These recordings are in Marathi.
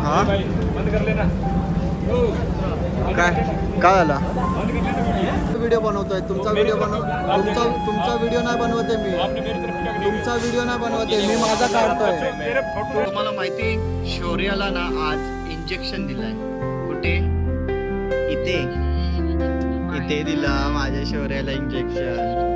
हा बंद कर लेना. काय काय झालं? व्हिडिओ बनवतोय तुमचा व्हिडिओ तुमचा व्हिडिओ नाही बनवते मी. तुमचा व्हिडिओ नाही बनवते मी, माझा काढतोय. तुम्हाला माहिती शौर्याला ना आज इंजेक्शन दिलंय. कुठे? इथे इथे दिला माझ्या शौर्याला इंजेक्शन.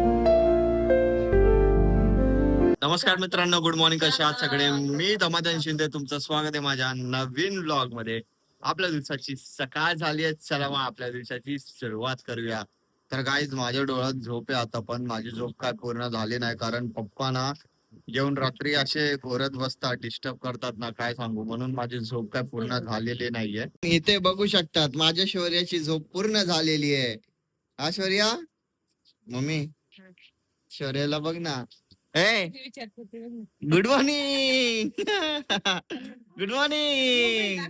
नमस्कार मित्रांनो, गुड मॉर्निंग. कसे आहात सगळे? मी दमादन शिंदे, तुमचं स्वागत आहे माझ्या नवीन व्लॉग मध्ये. आपल्या दिवसाची सकाळ झाली आहे, चला मग आपल्या दिवसाची सुरुवात करूया. तर गाईज माझ्या डोळ्यात झोप आहे आता, पण माझी झोप काय पूर्ण झाली नाही, कारण पप्पा ना जेवण रात्री असे घोरत बसतात, डिस्टर्ब करतात ना, काय सांगू. म्हणून माझी झोप काय पूर्ण झालेली नाहीये. इथे बघू शकतात माझ्या शौर्याची झोप पूर्ण झालेली आहे. हा शौर्या, मम्मी शौर्याला बघ ना. ए good morning. Good morning.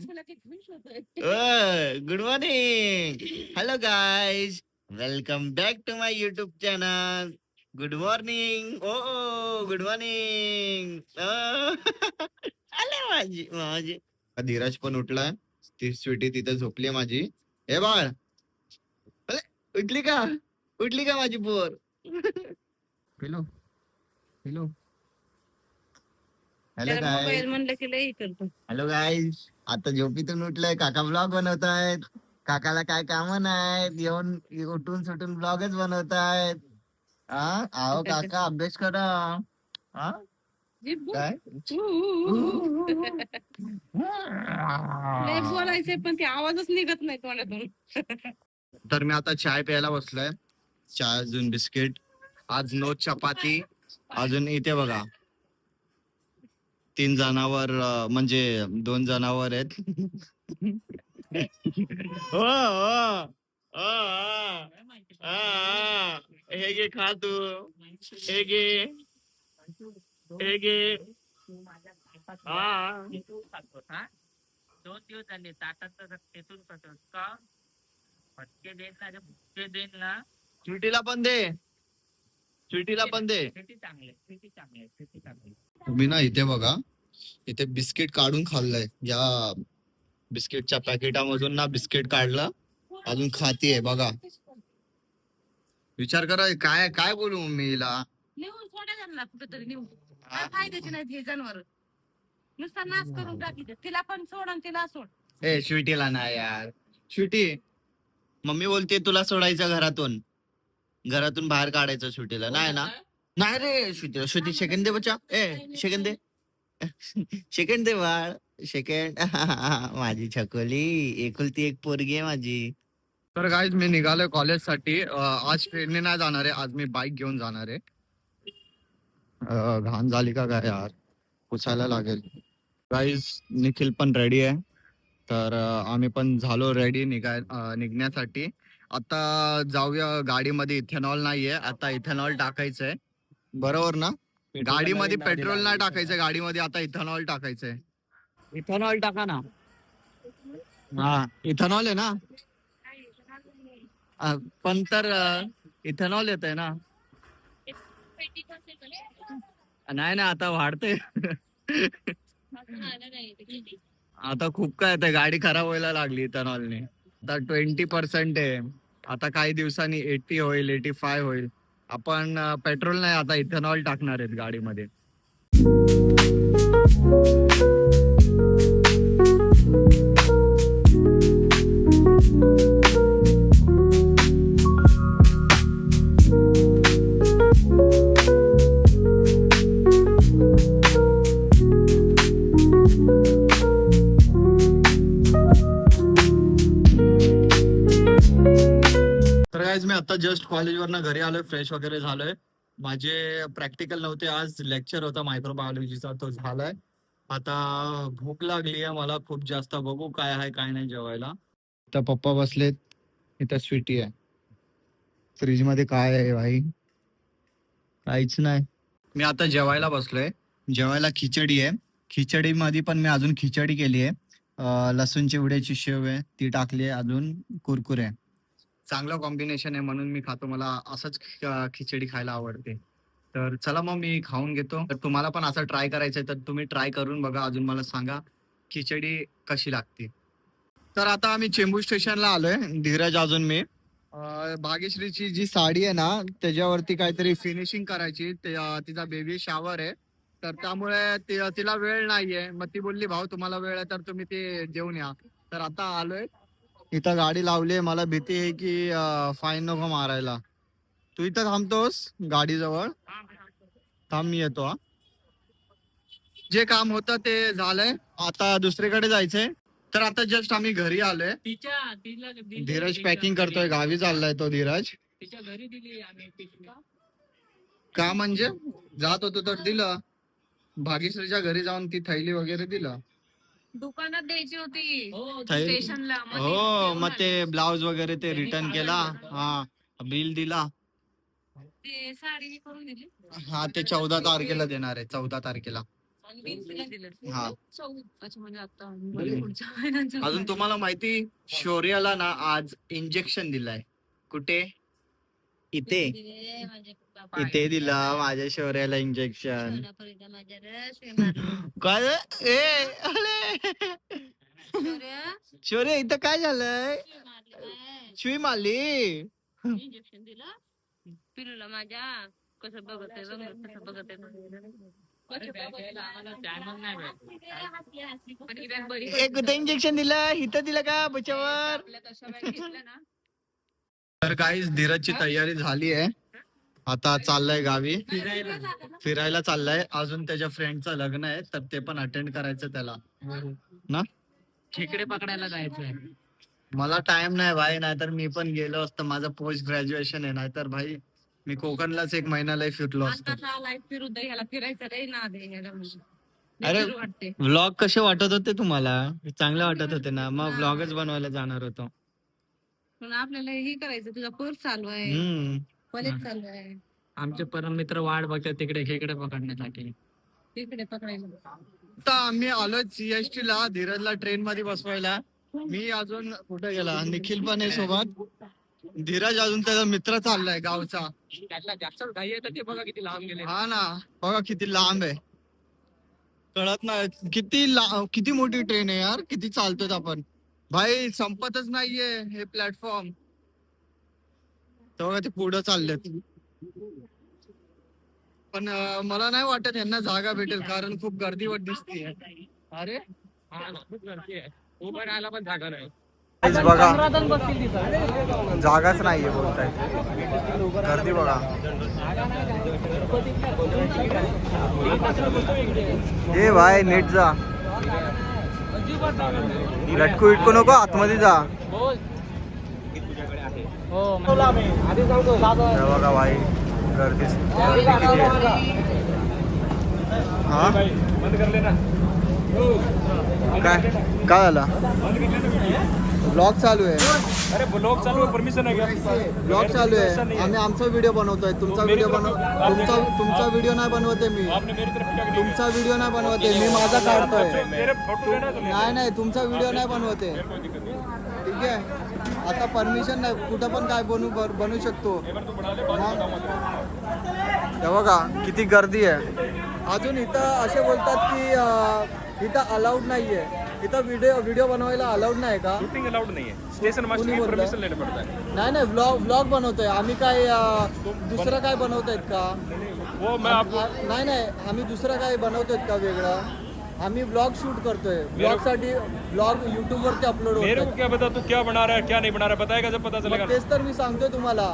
Good morning. Hello guys, welcome back to my YouTube channel. Good morning. ओ गुड मॉर्निंग. आले माझी माझी धीरज पण उठलाय. ती स्वीटी तिथे झोपली माझी. हे बाळ, अरे उठली का? उठली का माझी पोर? हॅलो हॅलो हॅलो मोबाईल म्हणलं की लई करतो. हॅलो गाईज, आता झोपीतून उठलंय. काका ब्लॉग बनवतायत. काकाला काय काम नाहीत, येऊन उठून सुटून ब्लॉगच बनवतायत. हा आओ काका, अभ्यास करा. हा काय लय बोलायचंय पण ते आवाजच निघत नाही तोंडातून. तर मी आता चाय प्यायला बसलोय. चाय अजून बिस्किट, आज नो चपाती. अजून इथे बघा 3 जनावर, म्हणजे 2 जनावर आहेत. हो हो हे घे, खा तू. हे घे, हे घे. हा 2 दिवस झाले ताटात तेथून का फटके देत ना, भुटके देत ना. स्वीटीला पण दे, स्वीटीला पण दे. किती चांगले, किती चांगले, किती चांगले. तुम्ही ना इथे बघा, इथे बिस्किट काढून खाल्लंय. या बिस्किटच्या पॅकेटामधून ना बिस्किट काढलं, अजून खातीये बघा. विचार करा काय काय बोलू मम्मीला. नेऊन सोडा त्यांना कुठेतरी नेऊन. काय फायद्याचे नाही हे जनावर. नुसता नाश करून टाकी. तिला पण सोड आणि तिला सोड. ए स्वीटीला ना यार. स्वीटी, मम्मी बोलते तुला सोडायचं घरातून, घरातून बाहेर काढायचं स्वीटीला. नाही ना, नाही रे स्वीटीला. स्वीटी सेकंड दे बच्चा. ए सेकंड दे, सेकंड दे बाळ, सेकंड. माझी छकोली, एकुलती एक पोरगी आहे माझी. तर गाईज मी निघालोय कॉलेजसाठी. आज ट्रेनने नाही जाणार आहे, आज मी बाईक घेऊन जाणार आहे. घाण झाली का काय यार, पुसायला लागेल. गाईज निखिल पण रेडी आहे, तर आम्ही पण झालो रेडी निघण्यासाठी. आता जाऊया गाडीमध्ये. इथेनॉल नाहीये, आता इथेनॉल टाकायचंय. बरोबर ना? गाडीमध्ये पेट्रोल नाही टाकायचंय, गाडीमध्ये आता इथेनॉल टाकायचंय. इथेनॉल टाका ना. हा इथेनॉल आहे ना. पण तर इथेनॉल येत आहे ना. नाही ना, आता वाढते. आता खूप काय येत, गाडी खराब व्हायला लागली इथेनॉलने. आता 20% आहे, आता काही दिवसांनी 80 होईल, 85 होईल. आपण पेट्रोल नाही, आता इथेनॉल टाकणार आहेत गाडीमध्ये. तर गाईज मी आता जस्ट कॉलेजवरनं घरी आलोय, फ्रेश वगैरे झालोय. माझे प्रॅक्टिकल नव्हते आज, लेक्चर होता मायक्रोबायोलॉजीचा, तो झालाय. आता भूक लागली आहे मला खूप जास्त. बघू काय आहे काय नाही जेवायला. तर पप्पा बसलेत, इथं स्वीटी आहे. फ्रीज मध्ये काय आहे भाई? काहीच नाही. मी आता जेवायला बसलोय. जेवायला खिचडी आहे. खिचडी मध्ये पण मी अजून खिचडी केली आहे. लसूण चिवड्याची शेव आहे, ती टाकली आहे, अजून कुरकुरे. चांगलं कॉम्बिनेशन आहे, म्हणून मी खातो. मला असंच खिचडी खायला आवडते. तर चला मग मी खाऊन घेतो. तर तुम्हाला पण असं ट्राय करायचंय तर तुम्ही ट्राय करून बघा, अजून मला सांगा खिचडी कशी लागते. तर आता आम्ही चेंबूर स्टेशनला आलोय, धीरज अजून मी. भाग्यश्रीची जी साडी आहे ना त्याच्यावरती काहीतरी फिनिशिंग करायची, तिचा बेबी शावर आहे, तर त्यामुळे तिला वेळ नाहीये. मग ती बोलली भाऊ तुम्हाला वेळ आहे तर तुम्ही ते देऊन या. तर आता आलोय, इथं गाडी लावली. मला भीती आहे की फाईन नको मारायला. तू इथं थांबतोस गाडीजवळ? थांब, मी येतो हा. जे काम होतं ते झालंय, आता दुसरीकडे जायचंय. तर आता जस्ट आम्ही घरी आलोय. धीरज पॅकिंग करतोय, गावी चाललाय तो धीरज. तिच्या घरी दिली आम्ही पिशवी. का म्हणजे जात होतो तर दिलं, भाग्यश्रीच्या घरी जाऊन ती थैली वगैरे दिलं. दुकानात द्यायची होती थैली- स्टेशनला. हो, मग ते ब्लाउज वगैरे ते रिटर्न केला. हा, बिल दिला. ते साडी करून दिली हा, ते 14 तारखेला देणार आहे, 14 तारखेला. आणि बिल तिला दिलं. हा. अच्छा, म्हणजे आता पुढच्या महिन्यात. अजून तुम्हाला माहिती, शौर्याला ना आज इंजेक्शन दिलंय. कुठे? इथे इथे दिलं माझ्या शौर्याला इंजेक्शन. काय ए अरे शौर्य, इथं काय झालंय? शिवी मारली. इंजेक्शन दिलं पिलूला माझ्या. कसं बघत आहे बघ, कसं बघत एक कुठे इंजेक्शन दिलं, इथं दिलं का बचावर? तर काहीच धीरजची तयारी झाली आहे, आता चाललाय गावी फिरायला चाललाय. अजून त्याच्या फ्रेंडचं लग्न आहे तर ते पण अटेंड करायचं त्याला ना. खेकडे पकडायला जायचंय. मला टाइम नाही भाई, नाहीतर मी पण गेलो असतो. माझं पोस्ट ग्रॅज्युएशन आहे, नाहीतर भाई मी कोकणलाच एक महिन्याला फिरलो असतो. फिरू दे ह्याला, फिरायचं रे ना दे ह्याला. अरे वाटते व्लॉग कसे वाटत होते तुम्हाला? चांगले वाटत होते ना, मग व्लॉगच बनवायला जाणार होतो. पण आपल्याला हे करायचं, तुझा कोर्स चालू आहे, कॉलेज चालू आहे. आमचे परम मित्र वाट बघतात तिकडे खेकडे पकडण्यासाठी. तिकडे पकडायला. आता आम्ही आलोय सीएसटी ला, धीरजला ट्रेन मध्ये बसवायला. मी अजून कुठे गेला, निखिल पण आहे सोबत. धीरज अजून त्याचा मित्र चाललाय गावचा. त्याला जास्त घाई आहे तर ते बघा किती लांब गेले. हा ना, बघा किती लांब आहे, कळत नाही किती मोठी ट्रेन आहे यार. किती चालतोय आपण भाई, संपतच नाहीये हे प्लॅटफॉर्म. तेव्हा ते पुढे चाललेत, पण मला नाही वाटत यांना जागा भेटेल, कारण खूप गर्दीवर दिसते. अरे उभं राहायला पण जागा नाही. बघा, जागाच नाहीये बोलताय, गर्दी बघा. ए भाई नीट जा, लटकू इटकू नको, आतमध्ये जा. बघा भाई, गर्दी हा. काय झालं? ब्लॉग चालू आहे. अरे ब्लॉग चालू आहे, परमिशन आहे का? ब्लॉग चालू आहे, आम्ही आमचा व्हिडिओ बनवतोय. तुमचा व्हिडिओ तुमचा व्हिडिओ नाही बनवते मी. आपने मेरी तरफ क्या तुमचा व्हिडिओ नाही बनवते मी, माझा काढतोय. मेरे फोटो लेना तो नाही तुमचा व्हिडिओ नाही बनवते, ठीक आहे. आता परमिशन नाही, कुठं पण काय बनवू शकतो. हे बघा किती गर्दी आहे. अजून इथं असे बोलतात की इथं अलाउड नाहीये, इथं व्हिडिओ बनवायला अलाउड नाही का? शूटिंग अलाउड नहीं है, स्टेशन मास्टर की परमिशन लेना पड़ता है. नाही व्लॉग बनवतोय आम्ही. काय दुसरं काय बनवतायत का? वो मैं आपको नाही आम्ही दुसरं काय बनवतोय का वेगळं? आम्ही ब्लॉग शूट करतोय, ब्लॉग साठी ब्लॉग युट्यूब वरती अपलोड मेरे होतो. को क्या पता तू क्या बना रहा है क्या नहीं बना रहा है, बताएगा जब पता चलेगा. तेच तर मी सांगतोय तुम्हाला.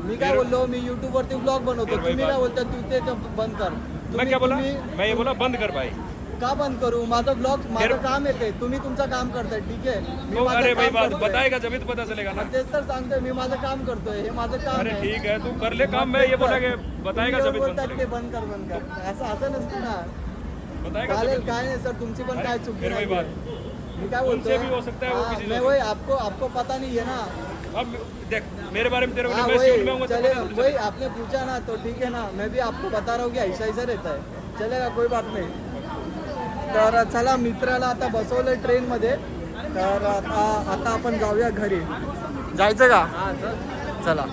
मी काय बोललो, मी युट्यूब वरती ब्लॉग बनवतो. तुम्ही काय बोलता, तू ते बंद कर. मैं क्या बोला? मैं ये बोला बंद कर भाई. का बंद करू? माझं ब्लॉग, माझं काम येते, तुम्ही तुमचं काम करताय, ठीक आहे. मी तो माझं अरे भाई काम बात करतोय. बताएगा जब ही तो पता चलेगा ना. तेच तर सांगतोय, मी माझं काम करतोय, हे माझं काम अरे आहे. ठीक है तू कर ले काम, मैं ये बोला कि बताएगा तुम्ही जब ही तो बोलतात पता ते चलेगा. बंद कर. असं नसतं ना. बताएगा चालेल, जब काय नाही सर, तुमची पण काय चुकी फिर वही नाही. बात. मी काय तुमसे भी हो बोलतो, सकता है वो हाँ, किसी मैं से. वही आपको पता नहीं है ना. अब देख मेरे बारे में तेरे को हाँ मैं वही शूट में हूँ तो चले, पता थोड़ी वही चलेगा. आपने पूछा ना तो ठीक है ना. मैं भी आपको बता रहा हूँ कि ऐसा रहता है, चलेगा, कोई बात नाही. तर चला, मित्राला आता बसवलंय ट्रेन मध्ये. तर आता आपण जाऊया घरी. जायचं का? चला.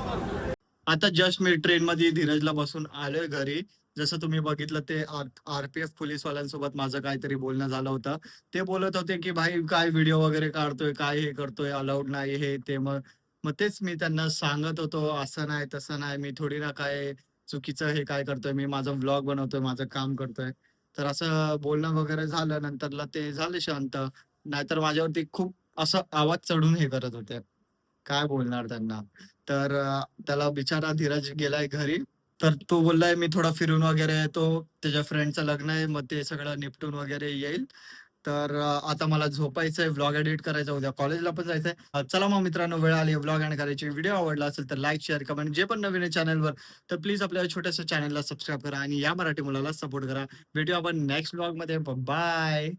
आता जस्ट मी ट्रेन मध्ये धीरजला बसून आलोय घरी. जसं तुम्ही बघितलं ते आरपीएफ पोलीसवाल्यांसोबत माझं काहीतरी बोलणं झालं होतं. ते बोलत होते की भाई काय व्हिडिओ वगैरे काढतोय, काय हे करतोय, अलाउड नाही हे ते. मग मग तेच मी त्यांना सांगत होतो, असं नाही तसं नाही, मी थोडी ना काय चुकीचं हे काय करतोय, मी माझा व्लॉग बनवतोय, माझं काम करतोय. तर असं बोलणं वगैरे झालं, नंतरला ते झाले शांत. नाहीतर माझ्यावरती खूप असं आवाज चढून हे करत होते. काय बोलणार त्यांना. तर त्याला बिचारा धीरज गेलाय घरी. तर तो बोललाय मी थोडा फिरून वगैरे येतो. त्याच्या फ्रेंडचं लग्न आहे, मग ते सगळं निपटून वगैरे येईल. तर आता मला झोपायचंय, व्लॉग एडिट करायचा, उद्या कॉलेजला पण जायचंय. चला मग मित्रांनो, वेळ आली व्लॉग एंड करायची. व्हिडिओ आवडला असेल तर लाईक, शेअर, कमेंट जे पण नवीन आहे चॅनलवर, तर प्लीज आपल्या छोट्याशा चॅनलला सबस्क्राईब करा आणि या मराठी मुलाला सपोर्ट करा. भेटूया आपण नेक्स्ट व्लॉगमध्ये. बाय.